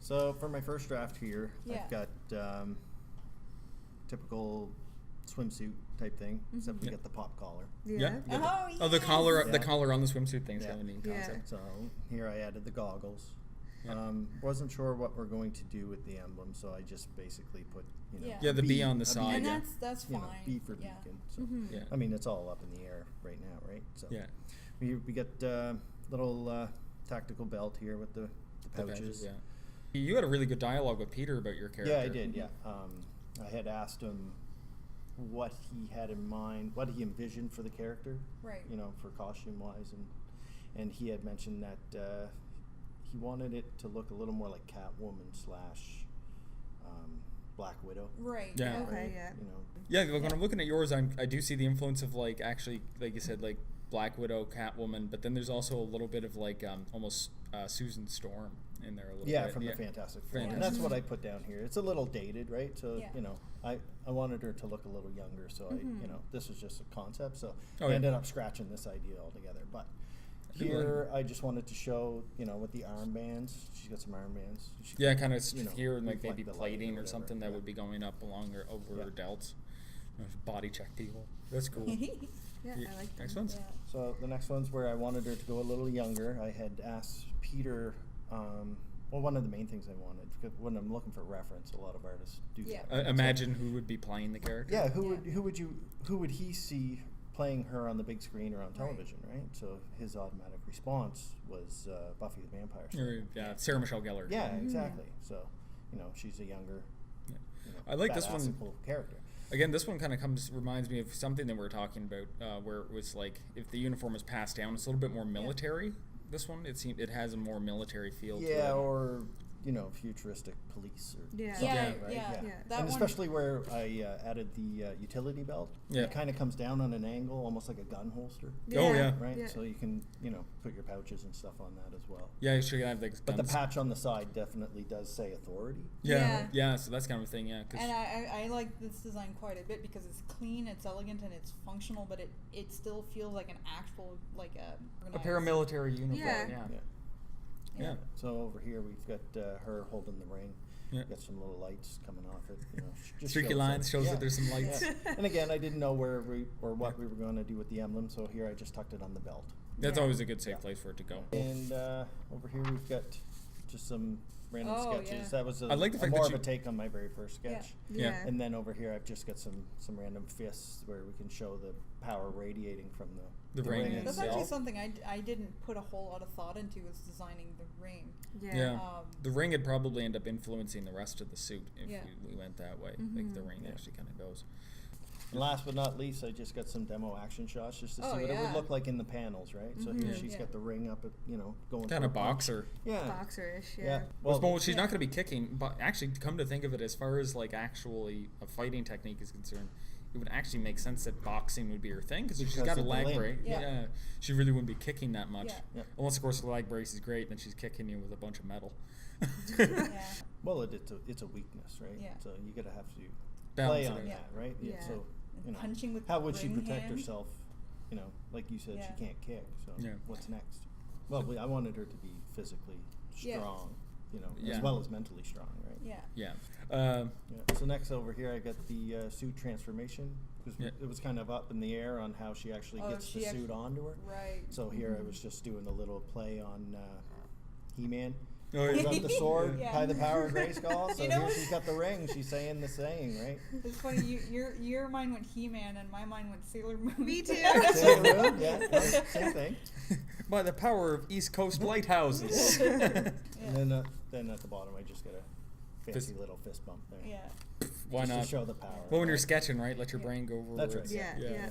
So for my first draft here, Yeah. I've got typical swimsuit type thing, except we get the pop collar. Yeah. Oh, the collar, Yeah. the collar on the swimsuit thing's Yeah. kind of a neat Yeah. concept. So here I added the goggles. Yeah. Wasn't sure what we're going to do with the emblem, so I just basically put, Yeah, the B on the a side. And Yeah. that's you fine. know, B for yeah. beacon. So Yeah. I mean, it's all up in the air right now, right? So Yeah. we get little tactical belt here with the pouches. Yeah. You had a really good dialogue with Peter about your character. Yeah, I did. Yeah, I had asked him what he had in mind, what he envisioned for the character. Right. You know, for costume wise, and he had mentioned that he wanted it to look a little more like Catwoman / Black Widow. Right. Yeah. Okay, yeah. You know. Yeah, like when I'm looking at yours, I do see the influence of like actually, like you said, like Black Widow, Catwoman, but then there's also a little bit of like almost Susan Storm in there a little Yeah, bit. from the Fantastic Four. Fantastic And that's what I put down here. It's a little dated, right? So, Yeah. you know, I wanted her to look a little younger, so you know, this was just a concept, so Oh, I yeah. ended up scratching this idea altogether. But here, I just wanted to show, you know, with the armbands, she's got some armbands. Yeah, kind of you know, here and like reflect maybe the light plating or whatever. something that Yeah. would be going up along or over Yeah. her delts. Body check people. That's cool. Yeah, I like that. Next one's. Yeah. So the next one's where I wanted her to go a little younger. I had asked Peter, well, one of the main things I wanted, because when I'm looking for reference, a lot of artists do Yeah. that. right? So- Imagine who would be playing the character. Yeah, Yeah. who would he see playing her on the big screen or on television, right? So his automatic response was Buffy the Vampire Slayer. Or, yeah, Sarah Michelle Gellar. Yeah, exactly. So, you know, she's a younger, Yeah. you know, I like this one. badass-able character. Again, this one kind of reminds me of something that we were talking about, where it was like if the uniform is passed down, it's a little bit more military. This one, it has a more military feel to it. Yeah, or you know, futuristic police or Yeah. something, Yeah, right? yeah. Yeah. That And one- especially where I added the utility belt. Yeah. It kind of comes down on an angle, almost like a gun holster, Oh, yeah. right? Yeah. So you can, you know, put your pouches and stuff on that as well. Yeah, you should have like But the guns. patch on the side definitely does say authority. Yeah, yeah. So that's kind of a thing. Yeah, 'cause And I like this design quite a bit because it's clean, it's elegant, and it's functional, but it still feels like an actual like a paramilitary uniform. Yeah. Yeah. Yeah. So over here we've got her holding the ring. Yeah. Got some little lights coming off it. You know, just Streaky shows lines that- shows yeah. that there's some lights. Yeah. And again, I didn't know where what we were going to do with the emblem, so here I just tucked it on the belt. That's Yeah. always a good safe Yeah. place for it to go. And over here we've got just some random Oh, sketches. yeah. That was I like the fact more that of a you- take on my very first sketch. Yeah. And then over here I've just got some random fists where we can show the power radiating from the ring ring itself. That's itself. actually something I didn't put a whole lot of thought into was designing the ring. Yeah. Yeah. Um, The ring would probably end up influencing the rest of the suit if Yeah. we went that way. Like the ring Yeah. actually kind of goes. And last but not least, I just got some demo action shots just to see Oh, what it yeah. would look like in the panels, right? So here Yeah. she's Yeah. got the ring up, at, you know, going Kind for of a punch. boxer. Yeah. Boxer-ish, yeah. Yeah. Well, she's Yeah. not going to be kicking, but actually, come to think of it, as far as like actually a fighting technique is concerned, it would actually make sense that boxing would be her thing because she's Because got a of the leg limb. break. Yeah. She really wouldn't be kicking that much. Yeah. Yeah. Unless, of course, the leg brace is great, then she's kicking you with a bunch of metal. yeah. Well, it's a weakness, right? Yeah. So you got to have to Balance play it on out. that, right? Yeah. So, you know, Punching with how would she ring protect hand. herself? You know, like you said, Yeah. she can't kick. So Yeah. what's next? Well, I wanted her to be physically Yeah. strong, you know, Yeah. as well as mentally strong, right? Yeah. Yeah. Yeah. So next over here, I got the suit transformation because Yeah. it was kind of up in the air on how she actually Oh, gets she the actu- suit onto her. Right. So here I was just doing a little play on He-Man. Oh, Pulls yeah. out the sword Yeah. by the power of Grayskull. So You know here what? she's got the ring. She's saying the saying, right? It's funny. Your mind went He-Man and my mind went Sailor Moon. Me too. Sailor Moon, yeah, right, same thing. By the power of East Coast lighthouses. And then at the bottom, I just got a fancy Fist- little fist bump there. Yeah. Why just not? to show the power. Well, when you're right? sketching, right? Let your Yeah. brain go over. That's where right. it's- Yeah, yeah.